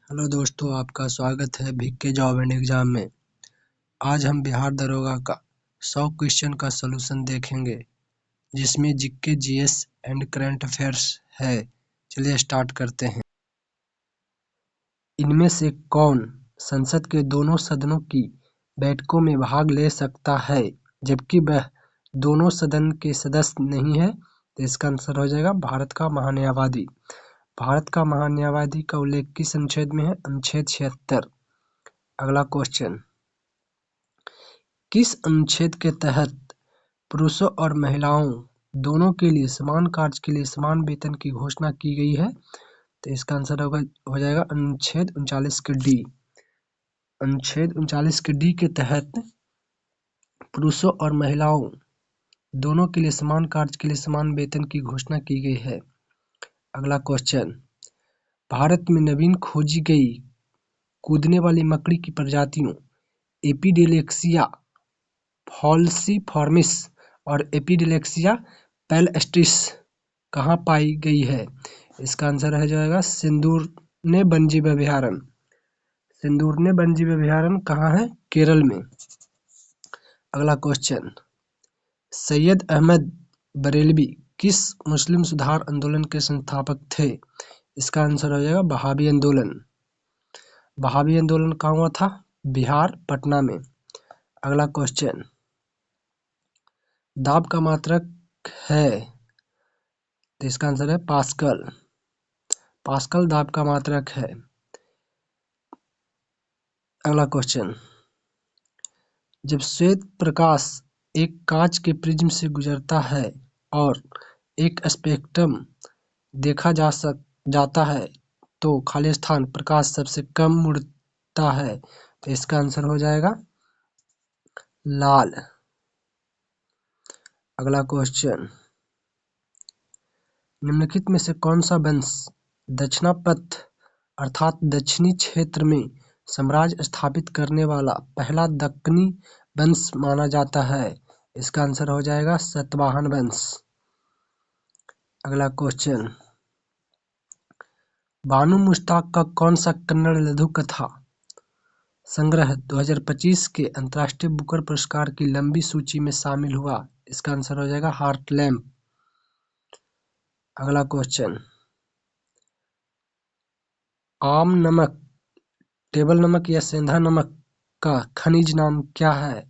Hello दोस्तों, आपका स्वागत है भिक्के जॉब एंड एग्जाम में। आज हम बिहार दरोगा का 100 क्वेश्चन का सलूशन देखेंगे, जिसमें GK, GS and current affairs है। चलिए स्टार्ट करते हैं। इनमें से कौन संसद के दोनों सदनों की बैठकों में भाग ले सकता है जबकि वह दोनों सदन के सदस्य नहीं है? तो इसका आंसर हो जाएगा भारत का महान्यायवादी। भारत का महान्यायवादी का उल्लेख किस अनुच्छेद में है? अनुच्छेद 76। अगला क्वेश्चन, किस अनुच्छेद के तहत पुरुषों और महिलाओं दोनों के लिए समान कार्य के लिए समान वेतन की घोषणा की गई है? तो इसका आंसर हो जाएगा अनुच्छेद 39 के डी। अनुच्छेद 39 के डी के तहत पुरुषों और महिलाओं दोनों के लिए समान कार्य के लिए समान वेतन की घोषणा की गई है। अगला क्वेश्चन, भारत में नवीन खोजी गई कूदने वाली मकड़ी की प्रजातियों एपिडेलेक्सिया फॉल्सिफॉर्मिस और एपिडेलेक्सिया पैलेस्ट्रिस कहाँ पाई गई है? इसका आंसर हो जाएगा सिंदूरने वन्यजीव अभयारण्य। सिंदूरने वन्यजीव अभयारण्य कहाँ है? केरल में। अगला क्वेश्चन, सैयद अहमद बरेलवी किस मुस्लिम सुधार आंदोलन के संस्थापक थे? इसका आंसर हो जाएगा वहाबी आंदोलन। वहाबी आंदोलन कहाँ हुआ था? बिहार, पटना में। अगला क्वेश्चन, दाब का मात्रक है? तो इसका आंसर है पास्कल। पास्कल दाब का मात्रक है। अगला क्वेश्चन, जब श्वेत प्रकाश एक कांच के प्रिज्म से गुजरता है और एक स्पेक्ट्रम देखा जाता है तो खाली स्थान प्रकाश सबसे कम मुड़ता है। तो इसका आंसर हो जाएगा लाल। अगला क्वेश्चन, निम्नलिखित में से कौन सा वंश दक्षिणापथ अर्थात दक्षिणी क्षेत्र में साम्राज्य स्थापित करने वाला पहला दक्कनी वंश माना जाता है? इसका आंसर हो जाएगा सातवाहन वंश। अगला क्वेश्चन, बानू मुश्ताक का कौन सा कन्नड़ लघु कथा संग्रह 2025 के अंतर्राष्ट्रीय बुकर पुरस्कार की लंबी सूची में शामिल हुआ? इसका आंसर हो जाएगा हार्टलैम्प। अगला क्वेश्चन, आम नमक, टेबल नमक या सेंधा नमक का खनिज नाम क्या है?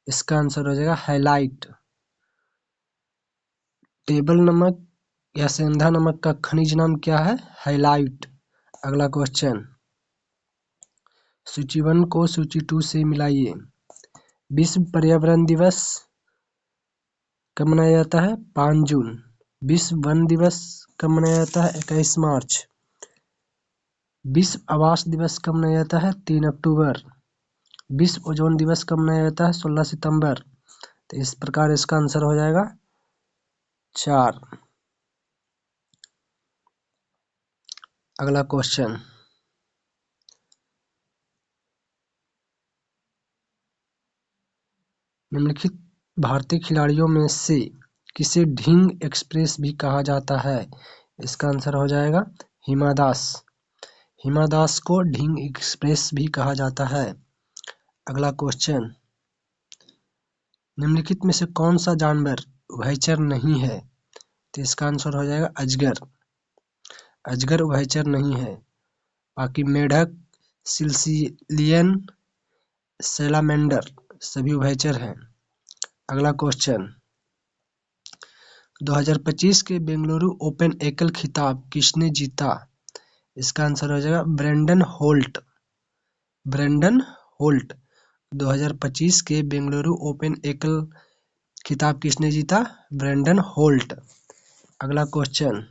इसका आंसर हो जाएगा हैलाइट। टेबल नमक या सेंधा नमक का खनिज नाम क्या है? हैलाइट। अगला क्वेश्चन, सूची 1 को सूची 2 से मिलाइए। विश्व पर्यावरण दिवस कब मनाया जाता है? 5 जून। विश्व वन दिवस कब मनाया जाता है? 21 मार्च। विश्व आवास दिवस कब मनाया जाता है? 3 अक्टूबर। विश्व ओजोन दिवस कब मनाया जाता है? 16 सितंबर। तो इस प्रकार इसका आंसर हो जाएगा 4। अगला क्वेश्चन, निम्नलिखित भारतीय खिलाड़ियों में से किसे ढींग एक्सप्रेस भी कहा जाता है? इसका आंसर हो जाएगा हिमा दास। हिमा दास को ढींग एक्सप्रेस भी कहा जाता है। अगला क्वेश्चन, निम्नलिखित में से कौन सा जानवर उभयचर नहीं है? तो इसका आंसर हो जाएगा अजगर। अजगर उभयचर नहीं है। बाकी मेढक, सिल्सिलियन, सैलामेंडर सभी उभयचर हैं। अगला क्वेश्चन, 2025 के बेंगलुरु ओपन एकल खिताब किसने जीता? इसका आंसर हो जाएगा ब्रेंडन होल्ट। Brendon Holt. 2025 के बेंगलुरु ओपन एकल खिताब किसने जीता? Brendon Holt. अगला क्वेश्चन,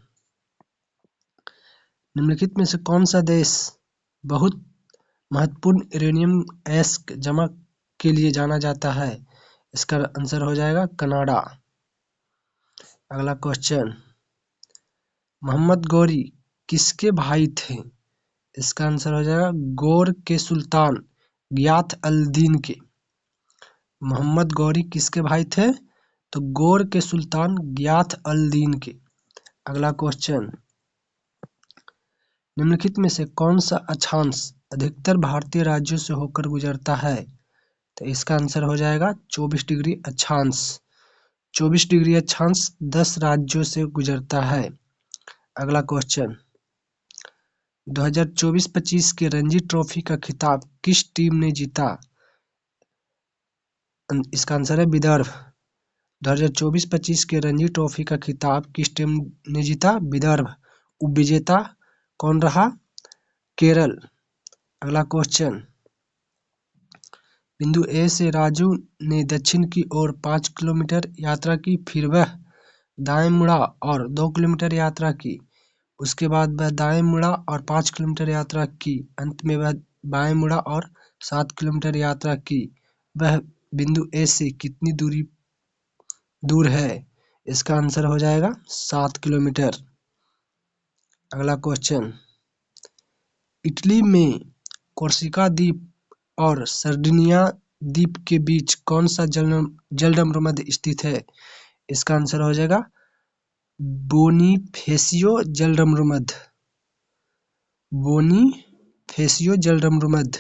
निम्नलिखित में से कौन सा देश बहुत महत्वपूर्ण यूरेनियम अयस्क जमा के लिए जाना जाता है? इसका आंसर हो जाएगा कनाडा। अगला क्वेश्चन, मोहम्मद गौरी किसके भाई थे? इसका आंसर हो जाएगा गौर के सुल्तान गियाथ अल दीन के। मोहम्मद गौरी किसके भाई थे? तो गौर के सुल्तान गियाथ अल दीन के। अगला क्वेश्चन, निम्नलिखित में से कौन सा अक्षांश अधिकतर भारतीय राज्यों से होकर गुजरता है? तो इसका आंसर हो जाएगा 24 डिग्री अक्षांश। 24 डिग्री अक्षांश 10 राज्यों से गुजरता है। अगला क्वेश्चन, 2024-25 के रणजी ट्रॉफी का खिताब किस टीम ने जीता? इसका आंसर है विदर्भ। 2024-25 के रणजी ट्रॉफी का खिताब किस टीम ने जीता? विदर्भ। उपविजेता कौन रहा? केरल। अगला क्वेश्चन, बिंदु ए से राजू ने दक्षिण की ओर 5 किलोमीटर यात्रा की, फिर वह दाएं मुड़ा और 2 किलोमीटर यात्रा की। उसके बाद वह दाएं मुड़ा और 5 किलोमीटर यात्रा की। अंत में वह बाएं मुड़ा और 7 किलोमीटर यात्रा की। वह बिंदु ए से कितनी दूर है? इसका आंसर हो जाएगा 7 किलोमीटर। अगला क्वेश्चन, इटली में कोर्सिका द्वीप और सर्डिनिया द्वीप के बीच कौन सा जलमर्मद स्थित है? इसका आंसर हो जाएगा बोनीफेसियो जलमर्मद। बोनीफेसियो जलमर्मद।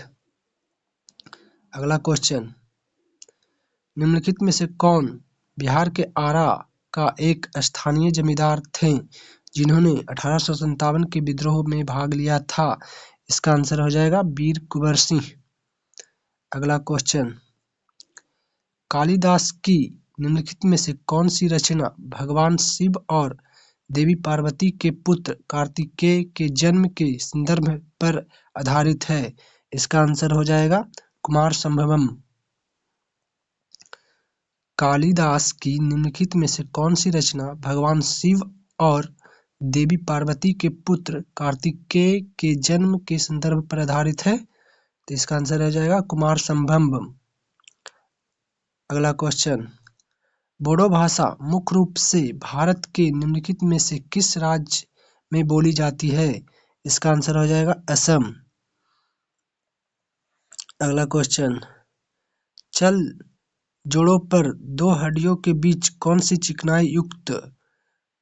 अगला क्वेश्चन, निम्नलिखित में से कौन बिहार के आरा का एक स्थानीय जमींदार थे जिन्होंने 1857 के विद्रोह में भाग लिया था? इसका आंसर हो जाएगा वीर कुंवर सिंह। अगला क्वेश्चन, कालिदास की निम्नलिखित में से कौन सी रचना भगवान शिव और देवी पार्वती के पुत्र कार्तिकेय के जन्म के संदर्भ पर आधारित है? इसका आंसर हो जाएगा कुमार संभवम। कालिदास की निम्नलिखित में से कौन सी रचना भगवान शिव और देवी पार्वती के पुत्र कार्तिकेय के जन्म के संदर्भ पर आधारित है? तो इसका आंसर हो जाएगा कुमार संभवम। अगला क्वेश्चन, बोडो भाषा मुख्य रूप से भारत के निम्नलिखित में से किस राज्य में बोली जाती है? इसका आंसर हो जाएगा असम। अगला क्वेश्चन, चल जोड़ों पर दो हड्डियों के बीच कौन सी चिकनाई युक्त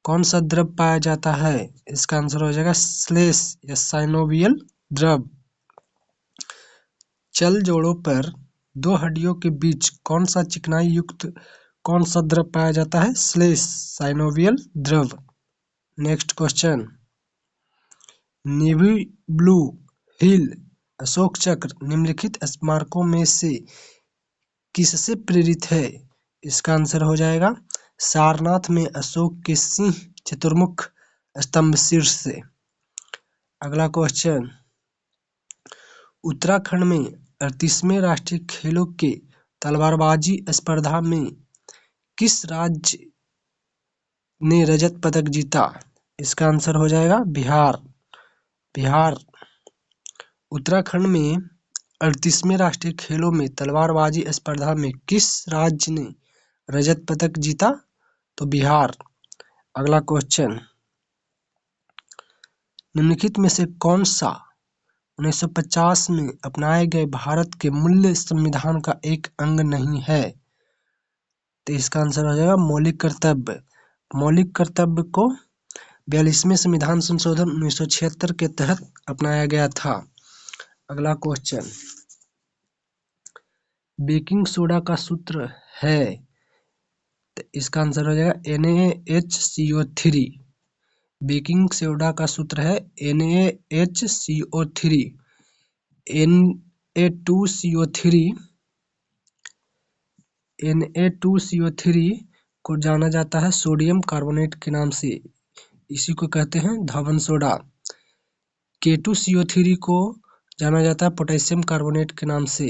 कौन सा द्रव पाया जाता है? इसका आंसर हो जाएगा श्लेष या साइनोवियल द्रव। चल जोड़ों पर दो हड्डियों के बीच कौन सा चिकनाई युक्त कौन सा द्रव पाया जाता है? श्लेष साइनोवियल द्रव। नेक्स्ट क्वेश्चन, नेवी ब्लू हिल अशोक चक्र निम्नलिखित स्मारकों में से किससे प्रेरित है? इसका आंसर हो जाएगा सारनाथ में अशोक के सिंह चतुर्मुख स्तंभ शीर्ष से। अगला क्वेश्चन, उत्तराखंड में 38वें राष्ट्रीय खेलों के तलवारबाजी स्पर्धा में किस राज्य ने रजत पदक जीता? इसका आंसर हो जाएगा बिहार। बिहार। उत्तराखंड में 38वें राष्ट्रीय खेलों में तलवारबाजी स्पर्धा में किस राज्य ने रजत पदक जीता? तो बिहार। अगला क्वेश्चन, निम्नलिखित में से कौन सा 1950 में अपनाए गए भारत के मूल संविधान का एक अंग नहीं है? तो इसका आंसर हो जाएगा मौलिक कर्तव्य। मौलिक कर्तव्य को 42वें संविधान संशोधन 1976 के तहत अपनाया गया था। अगला क्वेश्चन, बेकिंग सोडा का सूत्र है? तो इसका आंसर हो जाएगा NaHCO3। बेकिंग सोडा का सूत्र है NaHCO3। Na2CO3 को जाना जाता है सोडियम कार्बोनेट के नाम से, इसी को कहते हैं धवन सोडा। K2CO3 को जाना जाता है पोटेशियम कार्बोनेट के नाम से।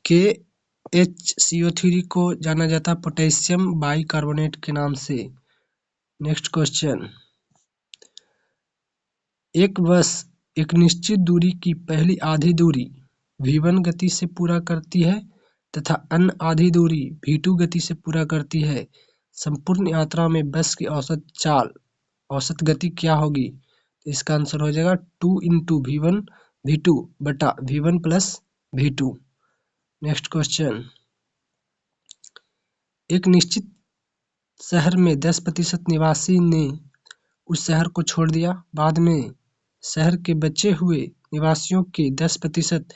KHCO3 को जाना जाता है पोटेशियम बाइकार्बोनेट के नाम से। नेक्स्ट क्वेश्चन, एक बस एक निश्चित दूरी की पहली आधी दूरी v1 गति से पूरा करती है तथा अन्य आधी दूरी v2 गति से पूरा करती है। संपूर्ण यात्रा में बस की औसत गति क्या होगी? इसका आंसर हो जाएगा 2 × v2 बटा v1 + v2। नेक्स्ट क्वेश्चन, एक निश्चित शहर में 10% निवासी ने उस शहर को छोड़ दिया। बाद में शहर के बचे हुए निवासियों के 10%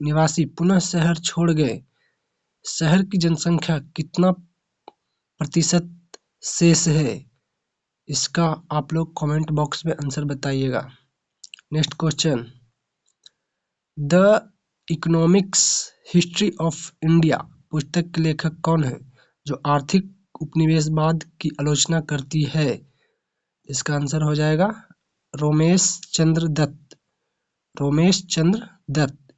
निवासी पुनः शहर छोड़ गए। शहर की जनसंख्या कितना प्रतिशत शेष है? इसका आप लोग कमेंट बॉक्स में आंसर बताइएगा। Next question, the economics history of India पुस्तक के लेखक कौन है जो आर्थिक उपनिवेशवाद की आलोचना करती है? इसका आंसर हो जाएगा Romesh Chandra Dutt. Romesh Chandra Dutt.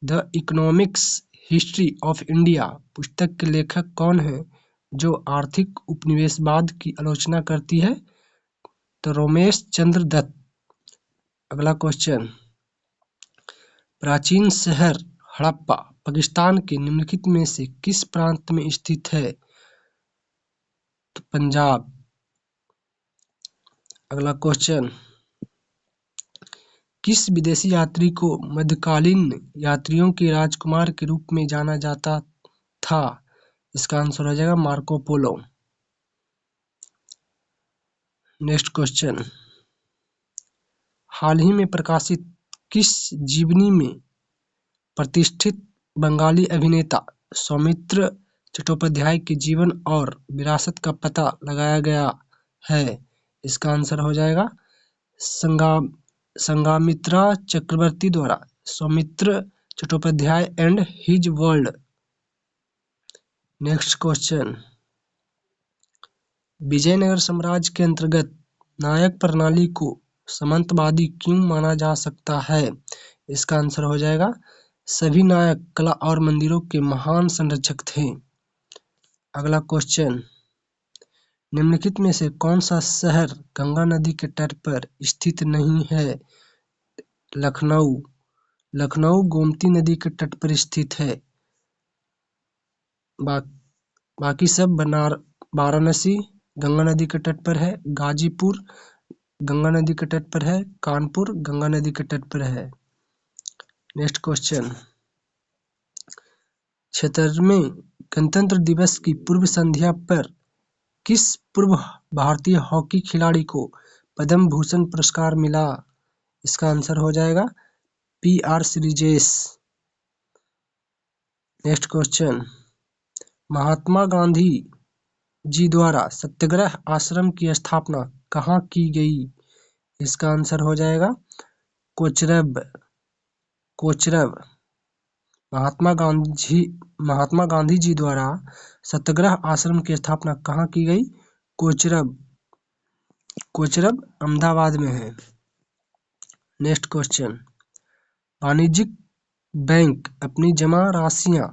The economics history of India पुस्तक के लेखक कौन है जो आर्थिक उपनिवेशवाद की आलोचना करती है? तो रोमेश चंद्र दत्त। अगला क्वेश्चन, प्राचीन शहर हड़प्पा पाकिस्तान के निम्नलिखित में से किस प्रांत में स्थित है? तो पंजाब। अगला क्वेश्चन, किस विदेशी यात्री को मध्यकालीन यात्रियों के राजकुमार के रूप में जाना जाता था? इसका आंसर हो जाएगा मार्को पोलो। नेक्स्ट क्वेश्चन, हाल ही में प्रकाशित किस जीवनी में प्रतिष्ठित बंगाली अभिनेता सौमित्र चट्टोपाध्याय के जीवन और विरासत का पता लगाया गया है? इसका आंसर हो जाएगा संघमित्रा चक्रवर्ती द्वारा Soumitra Chattopadhyay and his world. Next question, Vijayanagara साम्राज्य के अंतर्गत नायक प्रणाली को सामंतवादी क्यों माना जा सकता है? इसका आंसर हो जाएगा सभी नायक कला और मंदिरों के महान संरक्षक थे। अगला क्वेश्चन, निम्नलिखित में से कौन सा शहर गंगा नदी के तट पर स्थित नहीं है? लखनऊ। लखनऊ गोमती नदी के तट पर स्थित है। बाकी सब वाराणसी गंगा नदी के तट पर है, गाजीपुर गंगा नदी के तट पर है, कानपुर गंगा नदी के तट पर है। नेक्स्ट क्वेश्चन, 76वें गणतंत्र दिवस की पूर्व संध्या पर किस पूर्व भारतीय हॉकी खिलाड़ी को पद्म भूषण पुरस्कार मिला? इसका आंसर हो जाएगा PR Sreejesh. Next question, Mahatma Gandhi ji द्वारा सत्याग्रह आश्रम की स्थापना कहाँ की गई? इसका आंसर हो जाएगा कोचरब। कोचरब। महात्मा गांधी जी द्वारा सत्याग्रह आश्रम की स्थापना कहाँ की गई? कोचरब। कोचरब अहमदाबाद में है। नेक्स्ट क्वेश्चन, वाणिज्यिक बैंक अपनी जमा राशियां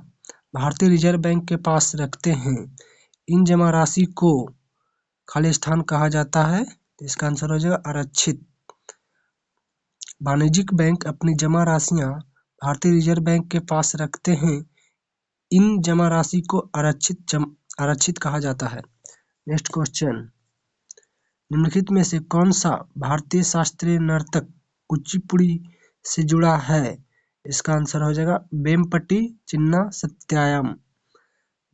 भारतीय रिजर्व बैंक के पास रखते हैं। इन जमा राशि को खाली स्थान कहा जाता है? इसका आंसर हो जाएगा आरक्षित। वाणिज्यिक बैंक अपनी जमा राशियां भारतीय रिजर्व बैंक के पास रखते हैं। इन जमा राशि को आरक्षित कहा जाता है। नेक्स्ट क्वेश्चन, निम्नलिखित में से कौन सा भारतीय शास्त्रीय नर्तक कुचिपुड़ी से जुड़ा है? इसका आंसर हो जाएगा वेम्पटी चिन्ना सत्यायम।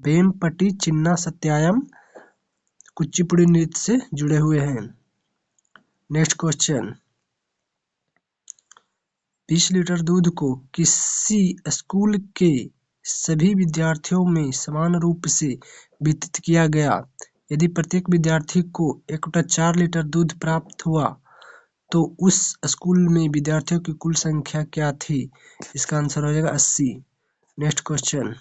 वेम्पटी चिन्ना सत्यायम कुचिपुड़ी नृत्य से जुड़े हुए हैं। नेक्स्ट क्वेश्चन, 20 लीटर दूध को किसी स्कूल के सभी विद्यार्थियों में समान रूप से वितरित किया गया। यदि प्रत्येक विद्यार्थी को 1/4 लीटर दूध प्राप्त हुआ तो उस स्कूल में विद्यार्थियों की कुल संख्या क्या थी? इसका आंसर हो जाएगा 80। नेक्स्ट क्वेश्चन,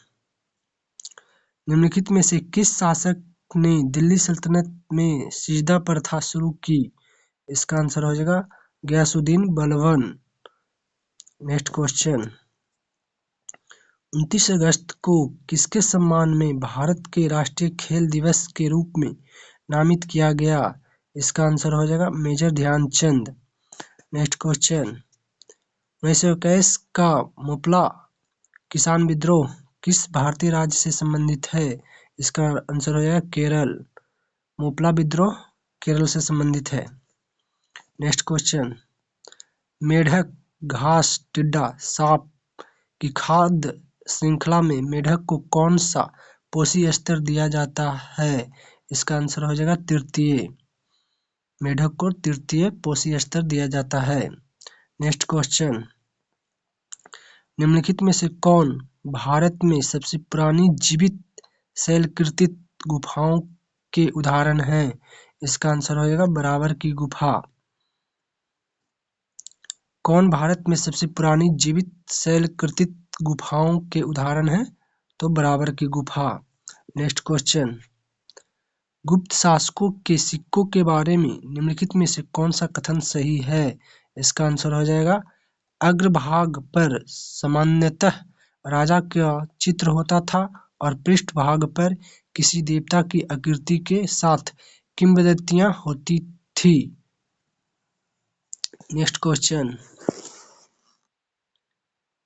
निम्नलिखित में से किस शासक ने दिल्ली सल्तनत में सिजदा प्रथा शुरू की? इसका आंसर हो जाएगा गयासुद्दीन बलबन। नेक्स्ट क्वेश्चन, 29 अगस्त को किसके सम्मान में भारत के राष्ट्रीय खेल दिवस के रूप में नामित किया गया? इसका आंसर हो जाएगा मेजर ध्यानचंद। नेक्स्ट क्वेश्चन, 1921 का मोपला किसान विद्रोह किस भारतीय राज्य से संबंधित है? इसका आंसर हो जाएगा केरल। मोपला विद्रोह केरल से संबंधित है। नेक्स्ट क्वेश्चन, मेढक, घास, टिड्डा, सांप की खाद्य श्रृंखला में मेढक को कौन सा पोषी स्तर दिया जाता है? इसका आंसर हो जाएगा तृतीय। मेढक को तृतीय पोषी स्तर दिया जाता है। नेक्स्ट क्वेश्चन, निम्नलिखित में से कौन भारत में सबसे पुरानी जीवित शैलकृतित गुफाओं के उदाहरण हैं? इसका आंसर हो जाएगा बराबर की गुफा। कौन भारत में सबसे पुरानी जीवित शैलकृतित गुफाओं के उदाहरण है? तो बराबर की गुफा। नेक्स्ट क्वेश्चन, गुप्त शासकों के सिक्कों के बारे में निम्नलिखित में से कौन सा कथन सही है? इसका आंसर हो जाएगा अग्रभाग पर सामान्यतः राजा का चित्र होता था और पृष्ठभाग पर किसी देवता की आकृति के साथ किंवदंतियां होती थी। नेक्स्ट क्वेश्चन,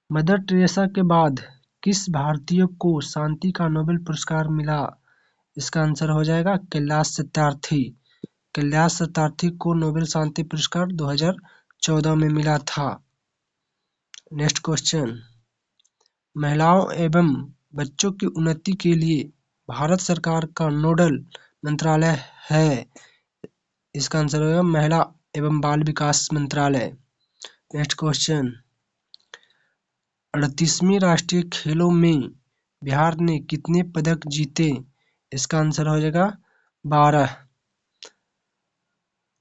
मदर टेरेसा के बाद किस भारतीय को शांति का नोबेल पुरस्कार मिला? इसका आंसर हो जाएगा कैलाश सत्यार्थी। कैलाश सत्यार्थी को नोबेल शांति पुरस्कार 2014 में मिला था। नेक्स्ट क्वेश्चन, महिलाओं एवं बच्चों की उन्नति के लिए भारत सरकार का नोडल मंत्रालय है? इसका आंसर होगा महिला एवं बाल विकास मंत्रालय। नेक्स्ट क्वेश्चन, 38वीं राष्ट्रीय खेलों में बिहार ने कितने पदक जीते? इसका आंसर हो जाएगा 12।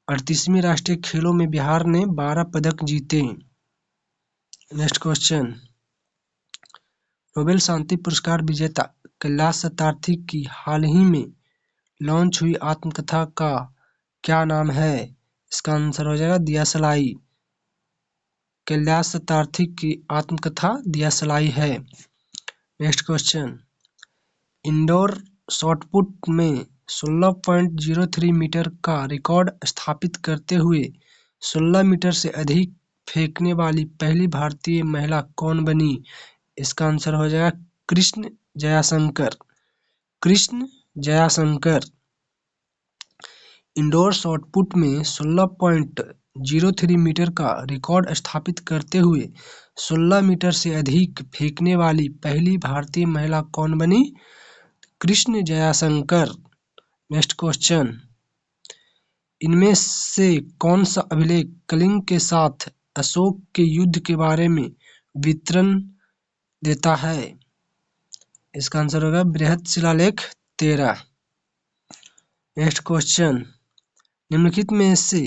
38वीं राष्ट्रीय खेलों में बिहार ने 12 पदक जीते। नेक्स्ट क्वेश्चन, नोबेल शांति पुरस्कार विजेता कैलाश सत्यार्थी की हाल ही में लॉन्च हुई आत्मकथा का क्या नाम है? इसका आंसर हो जाएगा दियासलाई। कैलाश सत्यार्थी की आत्मकथा दियासलाई है। नेक्स्ट क्वेश्चन, इंडोर शॉटपुट में 16.03 मीटर का रिकॉर्ड स्थापित करते हुए 16 मीटर से अधिक फेंकने वाली पहली भारतीय महिला कौन बनी? इसका आंसर हो जाएगा कृष्ण जयाशंकर। कृष्ण जयाशंकर। इंडोर शॉटपुट में 16.03 मीटर का रिकॉर्ड स्थापित करते हुए 16 मीटर से अधिक फेंकने वाली पहली भारतीय महिला कौन बनी? कृष्ण जयाशंकर। नेक्स्ट क्वेश्चन, इनमें से कौन सा अभिलेख कलिंग के साथ अशोक के युद्ध के बारे में विवरण देता है? इसका आंसर होगा बृहत शिलालेख 13। नेक्स्ट क्वेश्चन, निम्नलिखित में से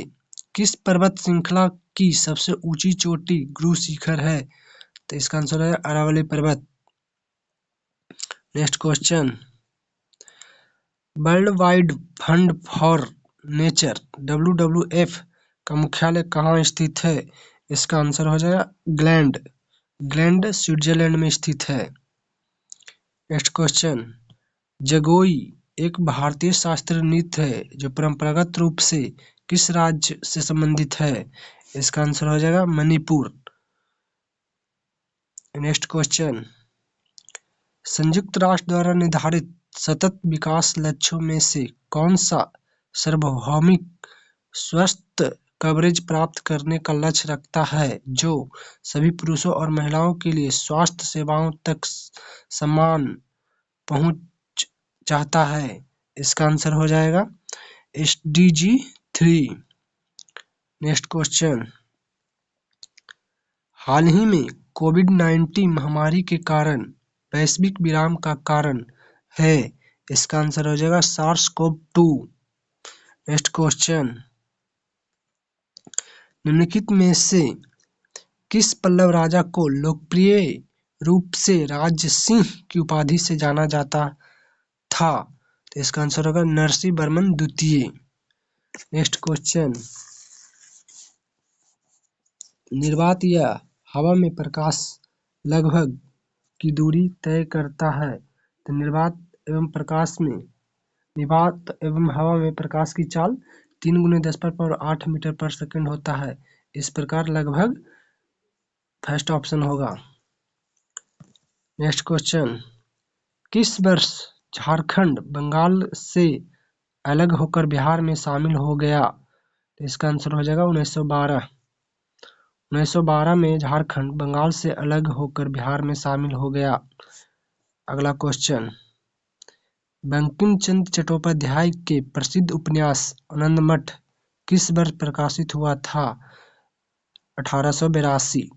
किस पर्वत श्रृंखला की सबसे ऊंची चोटी गुरु शिखर है? तो इसका आंसर है अरावली पर्वत। Next question, world wide fund for nature WWF का मुख्यालय कहाँ स्थित है? इसका आंसर हो जाएगा ग्लैंड। ग्लैंड स्विट्जरलैंड में स्थित है। नेक्स्ट क्वेश्चन, जगोई एक भारतीय शास्त्रीय नृत्य है जो परंपरागत रूप से किस राज्य से संबंधित है? इसका आंसर हो जाएगा मणिपुर। नेक्स्ट क्वेश्चन, संयुक्त राष्ट्र द्वारा निर्धारित सतत विकास लक्ष्यों में से कौन सा सार्वभौमिक स्वास्थ्य कवरेज प्राप्त करने का लक्ष्य रखता है जो सभी पुरुषों और महिलाओं के लिए स्वास्थ्य सेवाओं तक समान पहुंच चाहता है? इसका आंसर हो जाएगा SDG 3। नेक्स्ट क्वेश्चन, हाल ही में कोविड-19 महामारी के कारण वैश्विक विराम का कारण है? इसका आंसर हो जाएगा SARS-CoV-2। नेक्स्ट क्वेश्चन, निम्नलिखित में से किस पल्लव राजा को लोकप्रिय रूप से राज सिंह की उपाधि से जाना जाता था? तो इसका आंसर होगा नरसिंहवर्मन द्वितीय। नेक्स्ट क्वेश्चन, निर्वात या हवा में प्रकाश लगभग की दूरी तय करता है? तो निर्वात एवं हवा में प्रकाश की चाल 3 × 10⁸ मीटर पर सेकंड होता है। इस प्रकार लगभग फर्स्ट ऑप्शन होगा। नेक्स्ट क्वेश्चन, किस वर्ष झारखंड बंगाल से अलग होकर बिहार में शामिल हो गया? तो इसका आंसर हो जाएगा 1912। 1912 में झारखंड बंगाल से अलग होकर बिहार में शामिल हो गया। अगला क्वेश्चन, बंकिम चंद्र चट्टोपाध्याय के प्रसिद्ध उपन्यास आनंद मठ किस वर्ष प्रकाशित हुआ था? 1882।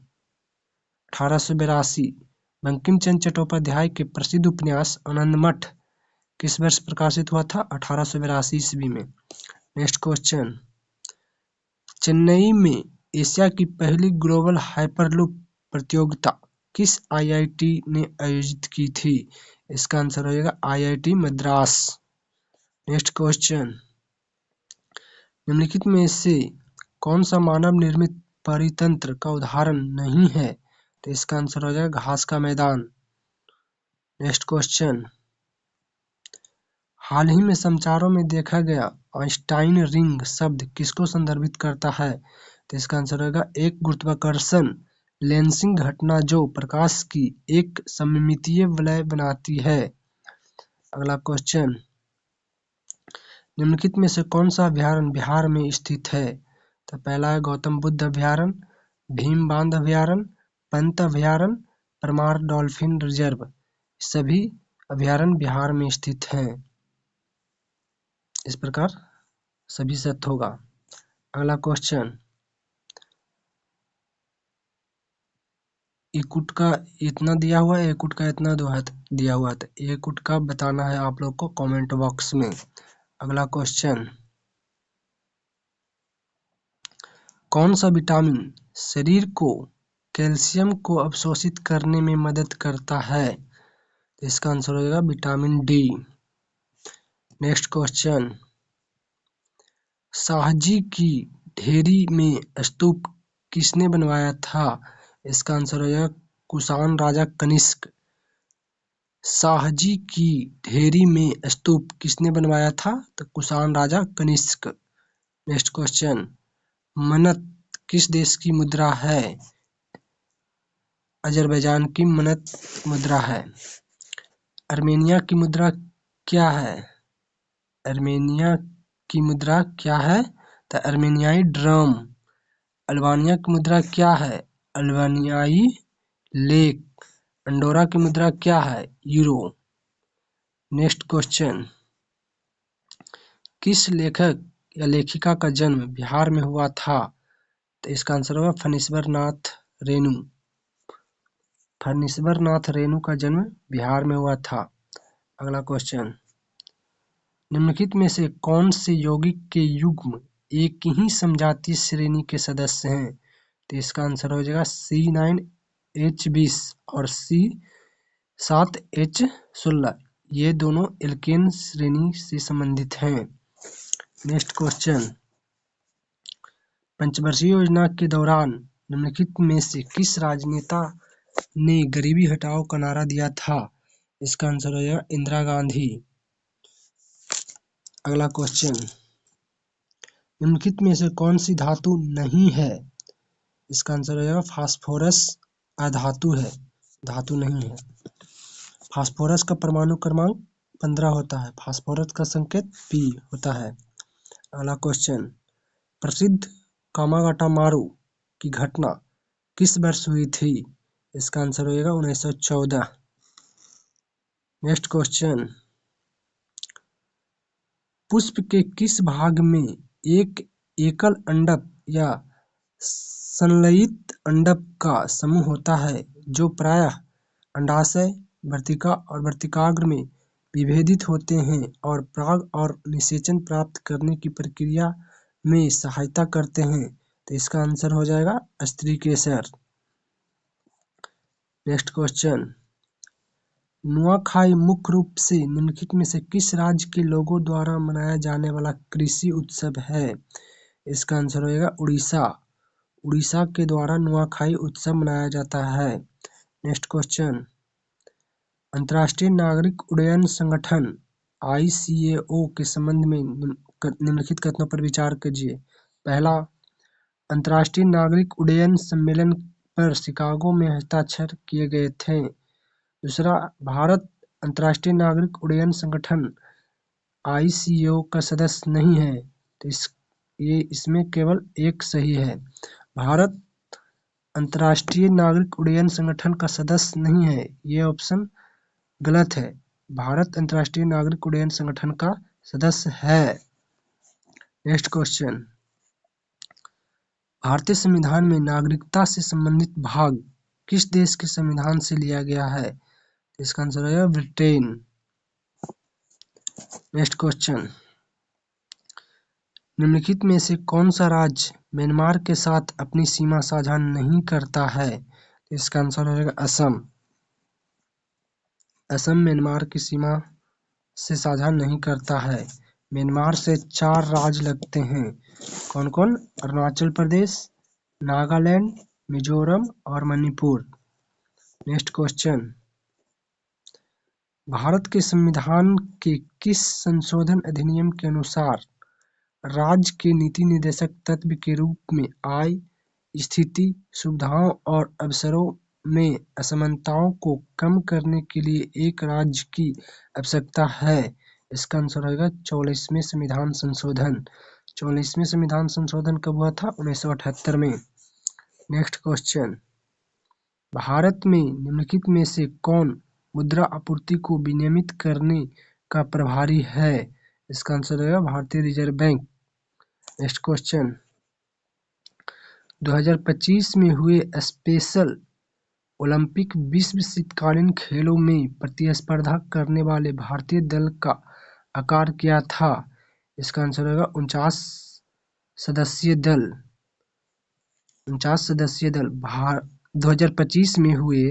1882 बंकिम चंद्र चट्टोपाध्याय के प्रसिद्ध उपन्यास आनंद मठ किस वर्ष प्रकाशित हुआ था? 1882 ईस्वी में। नेक्स्ट क्वेश्चन, चेन्नई में एशिया की पहली ग्लोबल हाइपरलूप प्रतियोगिता किस आईआईटी ने आयोजित की थी? इसका आंसर हो जाएगा आईआईटी मद्रास। नेक्स्ट क्वेश्चन, निम्नलिखित में से कौन सा मानव निर्मित परितंत्र का उदाहरण नहीं है? तो इसका आंसर हो जाएगा घास का मैदान। नेक्स्ट क्वेश्चन, हाल ही में समाचारों में देखा गया आइंस्टाइन रिंग शब्द किसको संदर्भित करता है? तो इसका आंसर होगा एक गुरुत्वाकर्षण लेंसिंग घटना जो प्रकाश की एक सममितीय वलय बनाती है। अगला क्वेश्चन, निम्नलिखित में से कौन सा अभयारण्य बिहार में स्थित है? तो पहला है गौतम बुद्ध अभयारण्य, भीम बांध अभयारण्य, पंत अभयारण्य, परमार डॉल्फिन रिजर्व। सभी अभयारण्य बिहार में स्थित हैं। इस प्रकार सभी सत्य होगा। अगला क्वेश्चन, इकुट का इतना दिया हुआ है, इकुट का इतना दिया हुआ है, इकुट का बताना है आप लोग को कमेंट बॉक्स में। अगला क्वेश्चन, कौन सा विटामिन शरीर को कैल्शियम को अवशोषित करने में मदद करता है? तो इसका आंसर हो जाएगा vitamin D. Next question, Shahji ki Dheri में स्तूप किसने बनवाया था? इसका आंसर हो जाएगा कुषाण राजा कनिष्क। शाहजी की ढेरी में स्तूप किसने बनवाया था? तो कुषाण राजा कनिष्क। नेक्स्ट क्वेश्चन, मनत किस देश की मुद्रा है? अजरबैजान की मनत मुद्रा है। आर्मेनिया की मुद्रा क्या है? आर्मेनिया की मुद्रा क्या है? तो आर्मेनियाई ड्रम। अल्बानिया की मुद्रा क्या है? अल्बानियाई लेक। अंडोरा की मुद्रा क्या है? यूरो। नेक्स्ट क्वेश्चन, किस लेखक या लेखिका का जन्म बिहार में हुआ था? तो इसका आंसर होगा फणीश्वर नाथ रेणु। फणीश्वर नाथ रेणु का जन्म बिहार में हुआ था। अगला क्वेश्चन, निम्नलिखित में से कौन से यौगिक के युग्म एक ही समजातीय श्रेणी के सदस्य हैं? तो इसका आंसर हो जाएगा C9H20 और C7H16। ये दोनों एल्केन श्रेणी से संबंधित हैं। नेक्स्ट क्वेश्चन, पंचवर्षीय योजना के दौरान निम्नलिखित में से किस राजनेता ने गरीबी हटाओ का नारा दिया था? इसका आंसर हो जाएगा इंदिरा गांधी। अगला क्वेश्चन, निम्नलिखित में से कौन सी धातु नहीं है? इसका आंसर हो जाएगा फास्फोरस अधातु है, धातु नहीं है। फास्फोरस का परमाणु क्रमांक 15 होता है। फास्फोरस का संकेत P होता है। अगला क्वेश्चन, प्रसिद्ध कामागाटा मारू की घटना किस वर्ष हुई थी? इसका आंसर होगा 1914। नेक्स्ट क्वेश्चन, पुष्प के किस भाग में एक एकल अंडक या संलयित अंडक का समूह होता है जो प्रायः अंडाशय, वर्तिका और वर्तिकाग्र में विभेदित होते हैं और पराग और निषेचन प्राप्त करने की प्रक्रिया में सहायता करते हैं? तो इसका आंसर हो जाएगा स्त्रीकेसर। नेक्स्ट क्वेश्चन, नुआखाई मुख्य रूप से निम्नलिखित में से किस राज्य के लोगों द्वारा मनाया जाने वाला कृषि उत्सव है? इसका आंसर होगा उड़ीसा। उड़ीसा के द्वारा नुआखाई उत्सव मनाया जाता है। नेक्स्ट क्वेश्चन, अंतर्राष्ट्रीय नागरिक उड्डयन संगठन ICAO के संबंध में निम्नलिखित कथनों पर विचार कीजिए। पहला, अंतर्राष्ट्रीय नागरिक उड्डयन सम्मेलन पर शिकागो में हस्ताक्षर किए गए थे। दूसरा, भारत अंतर्राष्ट्रीय नागरिक उड्डयन संगठन ICAO का सदस्य नहीं है। तो इसमें केवल एक सही है। भारत अंतर्राष्ट्रीय नागरिक उड्डयन संगठन का सदस्य नहीं है, ये ऑप्शन गलत है। भारत अंतर्राष्ट्रीय नागरिक उड्डयन संगठन का सदस्य है। नेक्स्ट क्वेश्चन, भारतीय संविधान में नागरिकता से संबंधित भाग किस देश के संविधान से लिया गया है? इसका आंसर है ब्रिटेन। नेक्स्ट क्वेश्चन, निम्नलिखित में से कौन सा राज्य म्यांमार के साथ अपनी सीमा साझा नहीं करता है? इसका आंसर होगा असम। असम म्यांमार की सीमा से साझा नहीं करता है। म्यांमार से 4 राज्य लगते हैं। कौन कौन? अरुणाचल प्रदेश, नागालैंड, मिजोरम और मणिपुर। नेक्स्ट क्वेश्चन, भारत के संविधान के किस संशोधन अधिनियम के अनुसार राज्य के नीति निर्देशक तत्व के रूप में आय, स्थिति, सुविधाओं और अवसरों में असमानताओं को कम करने के लिए एक राज्य की आवश्यकता है? इसका आंसर होगा 44वें संविधान संशोधन। 44वें संविधान संशोधन कब हुआ था? 1978 में। नेक्स्ट क्वेश्चन, भारत में निम्नलिखित में से कौन मुद्रा आपूर्ति को विनियमित करने का प्रभारी है? इसका आंसर है भारतीय रिजर्व बैंक। नेक्स्ट क्वेश्चन, 2025 में हुए स्पेशल ओलंपिक विश्व शीतकालीन खेलों में प्रतिस्पर्धा करने वाले भारतीय दल का आकार क्या था? इसका आंसर होगा 49 सदस्यीय दल। 49 सदस्यीय दल। 2025 में हुए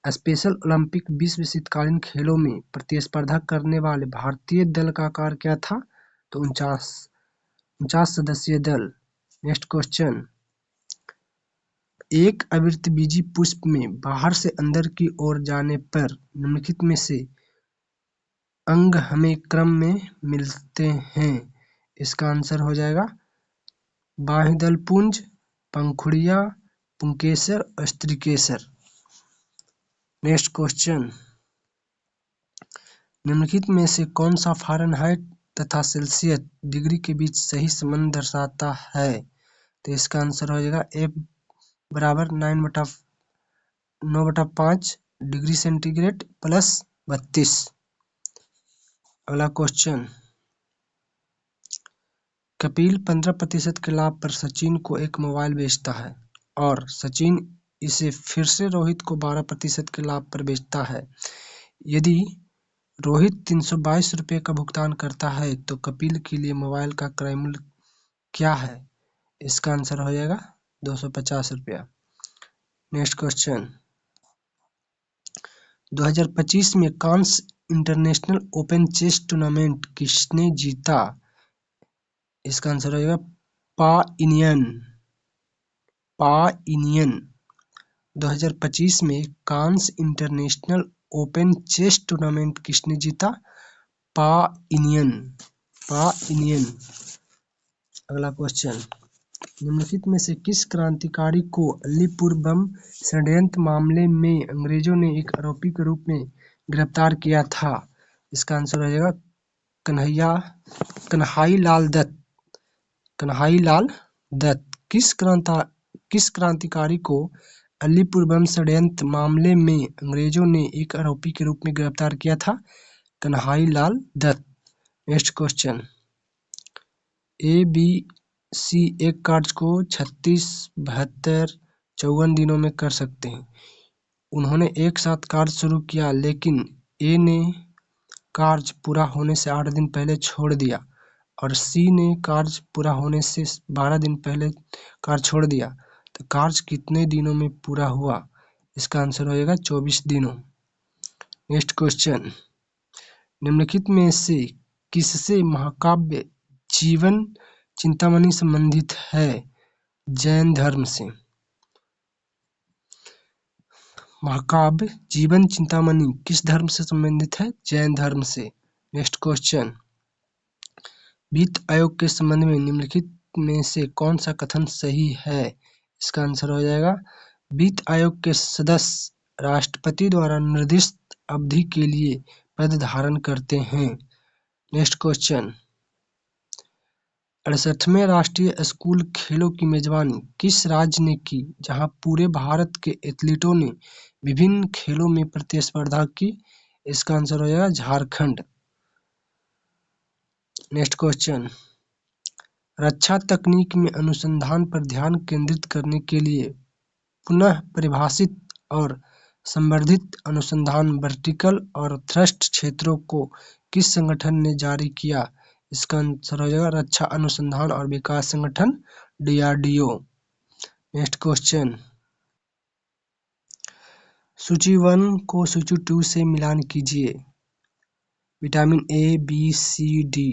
स्पेशल ओलंपिक विश्व शीतकालीन खेलों में प्रतिस्पर्धा करने वाले भारतीय दल का आकार क्या था? तो 49 सदस्यीय दल। नेक्स्ट क्वेश्चन, एक आवृतबीजी पुष्प में बाहर से अंदर की ओर जाने पर निम्नलिखित में से अंग हमें क्रम में मिलते हैं? इसका आंसर हो जाएगा बाह्यदल पुंज, पंखुड़ियां, पुंकेसर और स्त्रीकेसर। नेक्स्ट क्वेश्चन, निम्नलिखित में से कौन सा फ़ारेनहाइट तथा सेल्सियस डिग्री के बीच सही संबंध दर्शाता है? तो इसका आंसर हो जाएगा F बराबर 9/5 डिग्री सेंटीग्रेड प्लस 32। अगला क्वेश्चन, कपिल 15% के लाभ पर सचिन को एक मोबाइल बेचता है और सचिन इसे फिर से रोहित को 12% के लाभ पर बेचता है। यदि रोहित 322 रुपये का भुगतान करता है तो कपिल के लिए मोबाइल का क्रय मूल्य क्या है? इसका आंसर हो जाएगा 250 रुपया। नेक्स्ट क्वेश्चन, 2025 में कांस इंटरनेशनल ओपन चेस टूर्नामेंट किसने जीता? इसका आंसर होगा पाइनियन। 2025 में कांस इंटरनेशनल ओपन चेस टूर्नामेंट किसने जीता? पाइनियन। अगला क्वेश्चन, निम्नलिखित में से किस क्रांतिकारी को अलीपुर बम षड्यंत्र मामले में अंग्रेजों ने एक आरोपी के रूप में गिरफ्तार किया था? इसका आंसर हो जाएगा कन्हैयालाल दत्त। किस क्रांतिकारी को अलीपुर बम षड्यंत्र मामले में अंग्रेजों ने एक आरोपी के रूप में गिरफ्तार किया था? Kanhailal Dutt. Next question, ABC एक कार्य को 36, 72, 54 दिनों में कर सकते हैं। उन्होंने एक साथ कार्य शुरू किया लेकिन A ने कार्य पूरा होने से 8 दिन पहले छोड़ दिया और C ने कार्य पूरा होने से 12 दिन पहले कार्य छोड़ दिया, तो कार्य कितने दिनों में पूरा हुआ? इसका आंसर हो जाएगा 24 दिनों। नेक्स्ट क्वेश्चन, निम्नलिखित में से किससे महाकाव्य जीवन चिंतामणि संबंधित है? जैन धर्म से। महाकाव्य जीवन चिंतामणि किस धर्म से संबंधित है? जैन धर्म से। नेक्स्ट क्वेश्चन, वित्त आयोग के संबंध में निम्नलिखित में से कौन सा कथन सही है? इसका आंसर हो जाएगा वित्त आयोग के सदस्य राष्ट्रपति द्वारा निर्दिष्ट अवधि के लिए पद धारण करते हैं। नेक्स्ट क्वेश्चन, 68वें राष्ट्रीय स्कूल खेलों की मेजबानी किस राज्य ने की जहां पूरे भारत के एथलीटों ने विभिन्न खेलों में प्रतिस्पर्धा की? इसका आंसर हो जाएगा झारखंड। नेक्स्ट क्वेश्चन, रक्षा तकनीक में अनुसंधान पर ध्यान केंद्रित करने के लिए पुनः परिभाषित और संवर्धित अनुसंधान वर्टिकल और थ्रस्ट क्षेत्रों को किस संगठन ने जारी किया? इसका आंसर हो जाएगा रक्षा अनुसंधान और विकास संगठन DRDO। नेक्स्ट क्वेश्चन, सूची 1 को सूची 2 से मिलान कीजिए। Vitamin A B C D,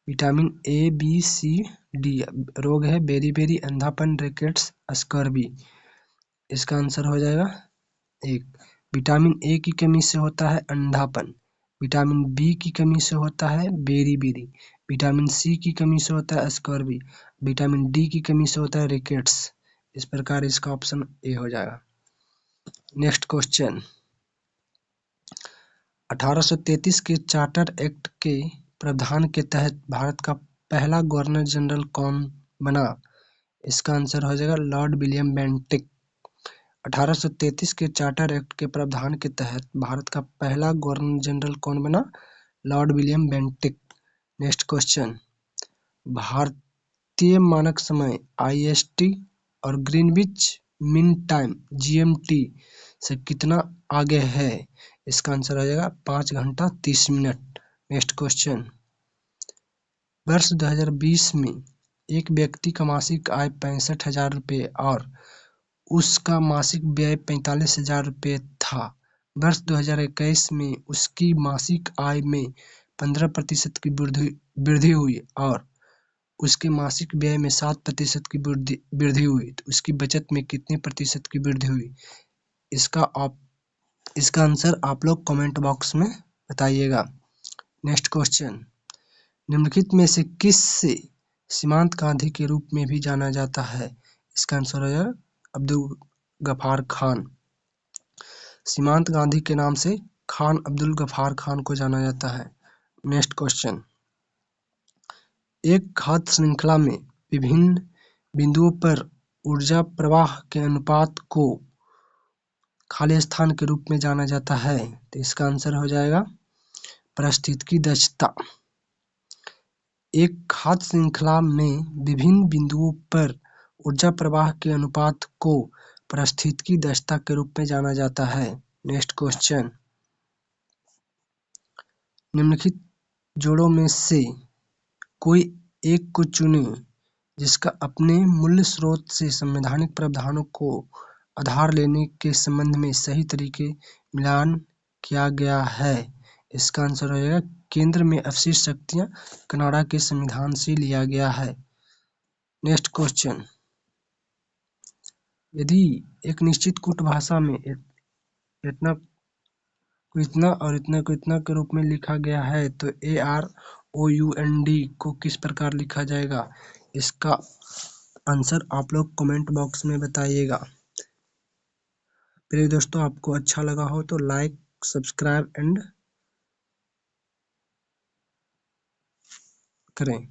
vitamin A B C D रोग है बेरी, अंधापन, रिकेट्स, स्कर्वी। इसका आंसर हो जाएगा 1। विटामिन ए की कमी से होता है अंधापन, विटामिन बी की कमी से होता है बेरी, विटामिन सी की कमी से होता है स्कर्वी, विटामिन डी की कमी से होता है रिकेट्स। इस प्रकार इसका ऑप्शन ए हो जाएगा। नेक्स्ट क्वेश्चन, 1833 के चार्टर एक्ट के प्रावधान के तहत भारत का पहला गवर्नर जनरल कौन बना? इसका आंसर हो जाएगा लॉर्ड विलियम बेंटिक। 1833 के चार्टर एक्ट के प्रावधान के तहत भारत का पहला गवर्नर जनरल कौन बना? Lord William Bentinck. Next question, भारतीय मानक समय IST और ग्रीनविच मीन टाइम GMT से कितना आगे है? इसका आंसर हो जाएगा 5 घंटा 30 मिनट। नेक्स्ट क्वेश्चन, वर्ष 2020 में एक व्यक्ति का मासिक आय 65,000 रुपये और उसका मासिक व्यय 45,000 रुपये था। वर्ष 2021 में उसकी मासिक आय में 15% की वृद्धि हुई और उसके मासिक व्यय में 7% की वृद्धि हुई, तो उसकी बचत में कितने प्रतिशत की वृद्धि हुई? इसका आंसर आप लोग कमेंट बॉक्स में बताइएगा। नेक्स्ट क्वेश्चन, निम्नलिखित में से किससे सीमांत गांधी के रूप में भी जाना जाता है? इसका आंसर है अब्दुल गफार खान। सीमांत गांधी के नाम से खान अब्दुल गफार खान को जाना जाता है। नेक्स्ट क्वेश्चन, एक खाद्य श्रृंखला में विभिन्न बिंदुओं पर ऊर्जा प्रवाह के अनुपात को खाली स्थान के रूप में जाना जाता है, तो इसका आंसर हो जाएगा पारिस्थितिकी दक्षता। एक खाद्य श्रृंखला में विभिन्न बिंदुओं पर ऊर्जा प्रवाह के अनुपात को पारिस्थितिकी दक्षता के रूप में जाना जाता है। नेक्स्ट क्वेश्चन, निम्नलिखित जोड़ों में से कोई एक को चुनें जिसका अपने मूल स्रोत से संवैधानिक प्रावधानों को आधार लेने के संबंध में सही तरीके मिलान किया गया है। इसका आंसर हो जाएगा केंद्र में अवशिष्ट शक्तियां कनाडा के संविधान से लिया गया है। नेक्स्ट क्वेश्चन, यदि एक निश्चित कूट भाषा में इतना को इतना और इतना को इतना के रूप में लिखा गया है तो AROUND को किस प्रकार लिखा जाएगा? इसका आंसर आप लोग कमेंट बॉक्स में बताइएगा। प्रिय दोस्तों, आपको अच्छा लगा हो तो लाइक, सब्सक्राइब एंड करें।